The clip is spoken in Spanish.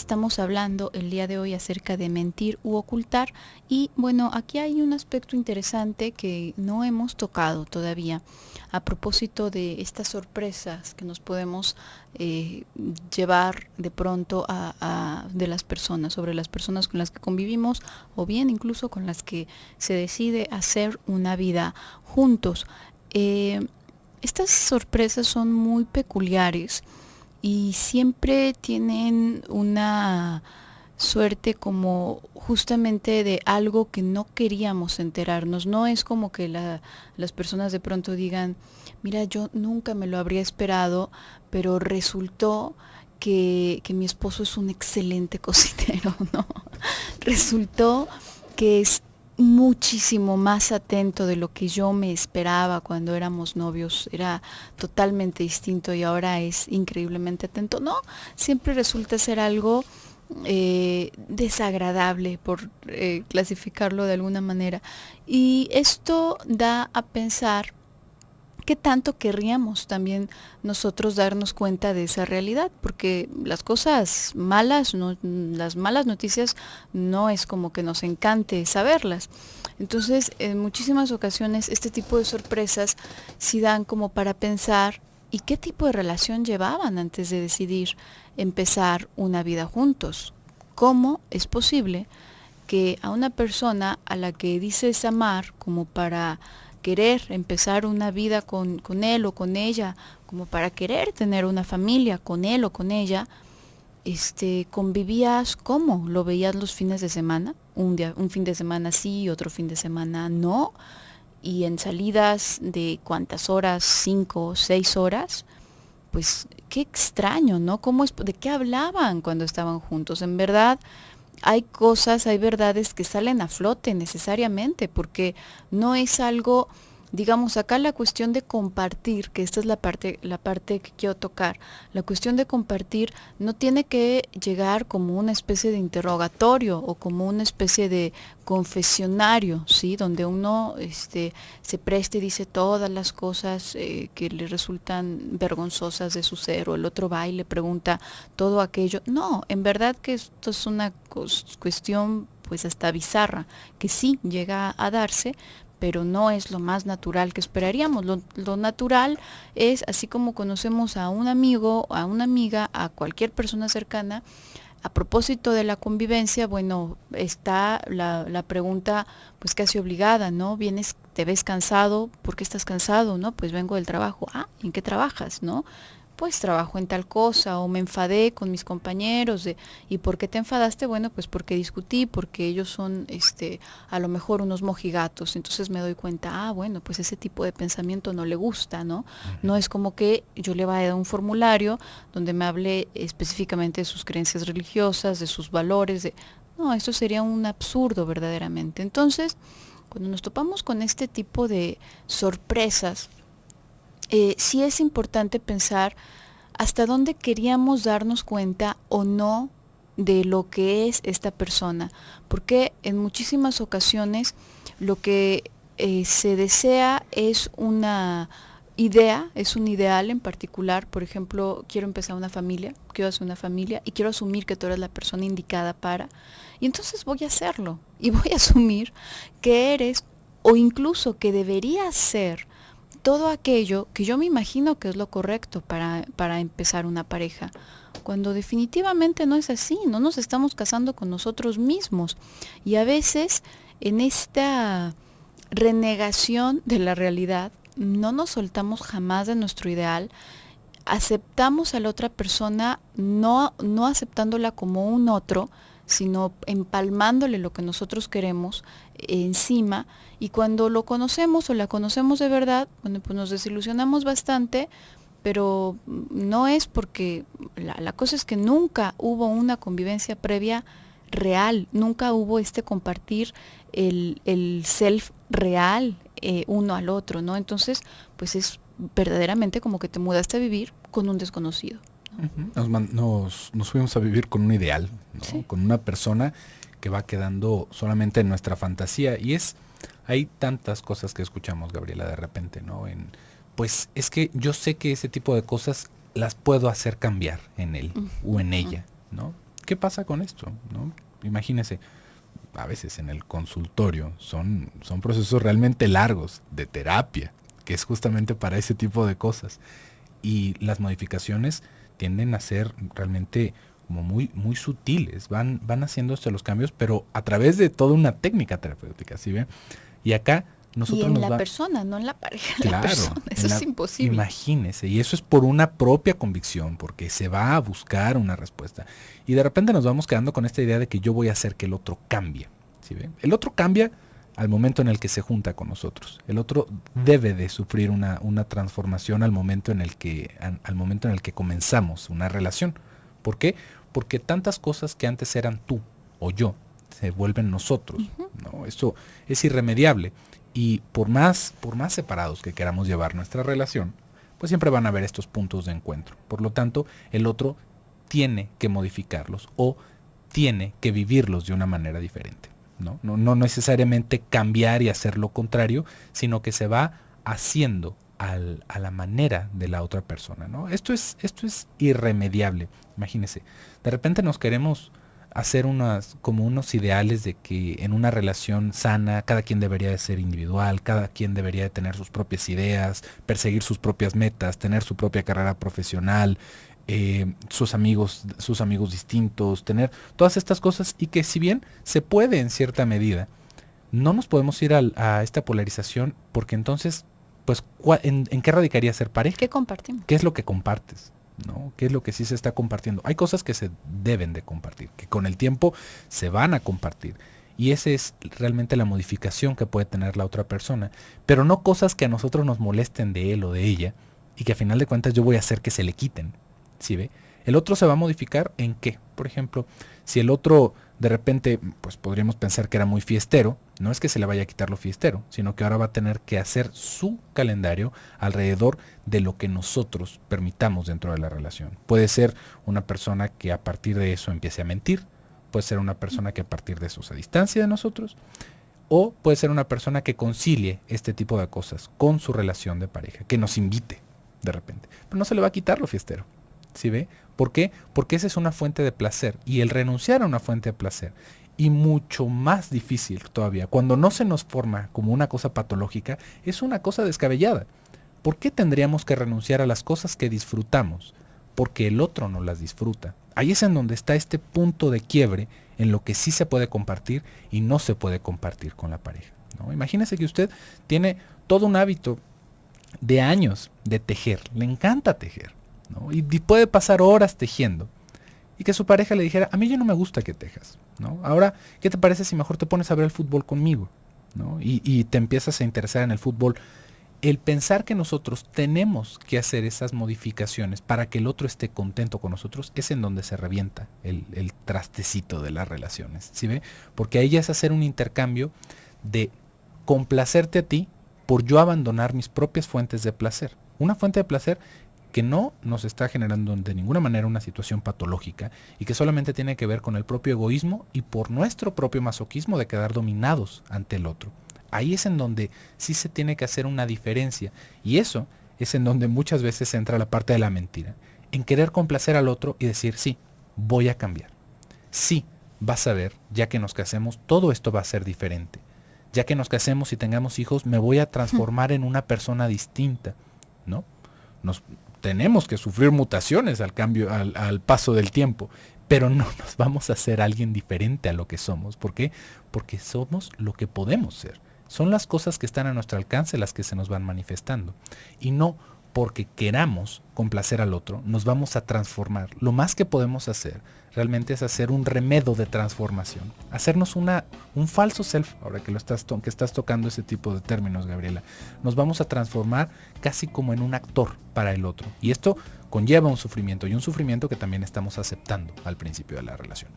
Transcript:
Estamos hablando el día de hoy acerca de mentir u ocultar y bueno, aquí hay un aspecto interesante que no hemos tocado todavía a propósito de estas sorpresas que nos podemos llevar de pronto de las personas, sobre las personas con las que convivimos o bien incluso con las que se decide hacer una vida juntos. Estas sorpresas son muy peculiares y siempre tienen una suerte como justamente de algo que no queríamos enterarnos. No es como que las personas de pronto digan, mira, yo nunca me lo habría esperado, pero resultó que mi esposo es un excelente cocinero, ¿no? Resultó que es muchísimo más atento de lo que yo me esperaba cuando éramos novios. Era totalmente distinto y ahora es increíblemente atento. No, siempre resulta ser algo desagradable, por clasificarlo de alguna manera. Y esto da a pensar qué tanto querríamos también nosotros darnos cuenta de esa realidad, porque las cosas malas, no, las malas noticias no es como que nos encante saberlas. Entonces, en muchísimas ocasiones este tipo de sorpresas sí dan como para pensar y qué tipo de relación llevaban antes de decidir empezar una vida juntos. ¿Cómo es posible que a una persona a la que dices amar como para querer empezar una vida con él o con ella, como para querer tener una familia con él o con ella, convivías cómo? ¿Lo veías los fines de semana? Un fin de semana sí, otro fin de semana no, y en salidas de cuántas horas, 5 o 6 horas, pues qué extraño, ¿no? ¿De qué hablaban cuando estaban juntos? En verdad, hay cosas, hay verdades que salen a flote necesariamente, porque no es algo, digamos, acá la cuestión de compartir, que esta es la parte que quiero tocar, la cuestión de compartir no tiene que llegar como una especie de interrogatorio o como una especie de confesionario, ¿sí? Donde uno se preste y dice todas las cosas que le resultan vergonzosas de su ser, o el otro va y le pregunta todo aquello. No, en verdad que esto es una cuestión pues hasta bizarra, que sí llega a darse, pero no es lo más natural que esperaríamos. Lo natural es, así como conocemos a un amigo, a una amiga, a cualquier persona cercana, a propósito de la convivencia, bueno, está la pregunta pues casi obligada, ¿no? Vienes, te ves cansado, ¿por qué estás cansado? ¿No? Pues vengo del trabajo. Ah, ¿en qué trabajas? ¿No? Pues trabajo en tal cosa, o me enfadé con mis compañeros ¿y por qué te enfadaste? Bueno, pues porque discutí, porque ellos son a lo mejor unos mojigatos. Entonces me doy cuenta, bueno, pues ese tipo de pensamiento no le gusta, ¿no? No es como que yo le vaya a dar un formulario donde me hable específicamente de sus creencias religiosas, de sus valores, no, esto sería un absurdo verdaderamente. Entonces, cuando nos topamos con este tipo de sorpresas, sí es importante pensar hasta dónde queríamos darnos cuenta o no de lo que es esta persona, porque en muchísimas ocasiones lo que se desea es una idea, es un ideal en particular. Por ejemplo, quiero empezar una familia, quiero hacer una familia y quiero asumir que tú eres la persona indicada para, y entonces voy a hacerlo y voy a asumir que eres o incluso que deberías ser todo aquello que yo me imagino que es lo correcto para empezar una pareja, cuando definitivamente no es así. No nos estamos casando con nosotros mismos, y a veces en esta renegación de la realidad no nos soltamos jamás de nuestro ideal, aceptamos a la otra persona no aceptándola como un otro, sino empalmándole lo que nosotros queremos encima, y cuando lo conocemos o la conocemos de verdad, bueno, pues nos desilusionamos bastante, pero no es porque la cosa es que nunca hubo una convivencia previa real, nunca hubo compartir el self real uno al otro, ¿no? Entonces, pues es verdaderamente como que te mudaste a vivir con un desconocido. Nos fuimos a vivir con un ideal, ¿no? Sí. Con una persona que va quedando solamente en nuestra fantasía. Y hay tantas cosas que escuchamos, Gabriela, de repente, ¿no? Pues es que yo sé que ese tipo de cosas las puedo hacer cambiar en él o en ella, ¿no? ¿qué pasa con esto? ¿No? Imagínese, a veces en el consultorio son procesos realmente largos de terapia, que es justamente para ese tipo de cosas. Y las modificaciones tienden a ser realmente como muy sutiles, van haciéndose los cambios, pero a través de toda una técnica terapéutica, ¿sí ven? Y acá Y nosotros en nos la va... persona, no en la pareja, en la Claro, persona. Eso es imposible. imagínese, y eso es por una propia convicción, porque se va a buscar una respuesta. Y de repente nos vamos quedando con esta idea de que yo voy a hacer que el otro cambie. ¿Sí ven? El otro cambia al momento en el que se junta con nosotros. El otro debe de sufrir una transformación al momento en el que comenzamos una relación. ¿Por qué? Porque tantas cosas que antes eran tú o yo se vuelven nosotros. ¿No? Eso es irremediable. Y por más separados que queramos llevar nuestra relación, pues siempre van a haber estos puntos de encuentro. Por lo tanto, el otro tiene que modificarlos o tiene que vivirlos de una manera diferente. No necesariamente cambiar y hacer lo contrario, sino que se va haciendo a la manera de la otra persona, ¿no? Esto es irremediable. Imagínense, de repente nos queremos hacer como unos ideales de que en una relación sana cada quien debería de ser individual, cada quien debería de tener sus propias ideas, perseguir sus propias metas, tener su propia carrera profesional, sus amigos distintos, tener todas estas cosas, y que si bien se puede en cierta medida, no nos podemos ir a esta polarización, porque entonces, pues, ¿en qué radicaría ser pareja? ¿Qué compartimos? ¿Qué es lo que compartes? ¿No? ¿Qué es lo que sí se está compartiendo? Hay cosas que se deben de compartir, que con el tiempo se van a compartir. Y esa es realmente la modificación que puede tener la otra persona. Pero no cosas que a nosotros nos molesten de él o de ella y que a final de cuentas yo voy a hacer que se le quiten. ¿Sí ve? El otro se va a modificar en qué. Por ejemplo, si el otro de repente, pues podríamos pensar que era muy fiestero, no es que se le vaya a quitar lo fiestero, sino que ahora va a tener que hacer su calendario alrededor de lo que nosotros permitamos dentro de la relación. Puede ser una persona que a partir de eso empiece a mentir, puede ser una persona que a partir de eso se distancie de nosotros, o puede ser una persona que concilie este tipo de cosas con su relación de pareja, que nos invite de repente. Pero no se le va a quitar lo fiestero. ¿Sí ve? ¿Por qué? Porque esa es una fuente de placer, y el renunciar a una fuente de placer, y mucho más difícil todavía, cuando no se nos forma como una cosa patológica, es una cosa descabellada. ¿Por qué tendríamos que renunciar a las cosas que disfrutamos? Porque el otro no las disfruta. Ahí es en donde está este punto de quiebre en lo que sí se puede compartir y no se puede compartir con la pareja, ¿no? Imagínese que usted tiene todo un hábito de años de tejer, le encanta tejer, ¿no? Y puede pasar horas tejiendo, y que su pareja le dijera: a mí ya no me gusta que tejas, ¿no? Ahora, ¿qué te parece si mejor te pones a ver el fútbol conmigo, ¿no? Y te empiezas a interesar en el fútbol. El pensar que nosotros tenemos que hacer esas modificaciones para que el otro esté contento con nosotros es en donde se revienta el trastecito de las relaciones, ¿sí ve? Porque ahí ya es hacer un intercambio de complacerte a ti por yo abandonar mis propias fuentes de placer. Una fuente de placer que no nos está generando de ninguna manera una situación patológica, y que solamente tiene que ver con el propio egoísmo y por nuestro propio masoquismo de quedar dominados ante el otro. Ahí es en donde sí se tiene que hacer una diferencia, y eso es en donde muchas veces entra la parte de la mentira, en querer complacer al otro y decir: sí, voy a cambiar. Sí, vas a ver, ya que nos casemos, todo esto va a ser diferente. Ya que nos casemos y tengamos hijos, me voy a transformar en una persona distinta, ¿no? Tenemos que sufrir mutaciones al paso del tiempo, pero no nos vamos a hacer alguien diferente a lo que somos. ¿Por qué? Porque somos lo que podemos ser. Son las cosas que están a nuestro alcance las que se nos van manifestando. Y no porque queramos complacer al otro, nos vamos a transformar. Lo más que podemos hacer realmente es hacer un remedio de transformación. Hacernos un falso self, ahora que estás tocando ese tipo de términos, Gabriela. Nos vamos a transformar casi como en un actor para el otro. Y esto conlleva un sufrimiento, y un sufrimiento que también estamos aceptando al principio de la relación.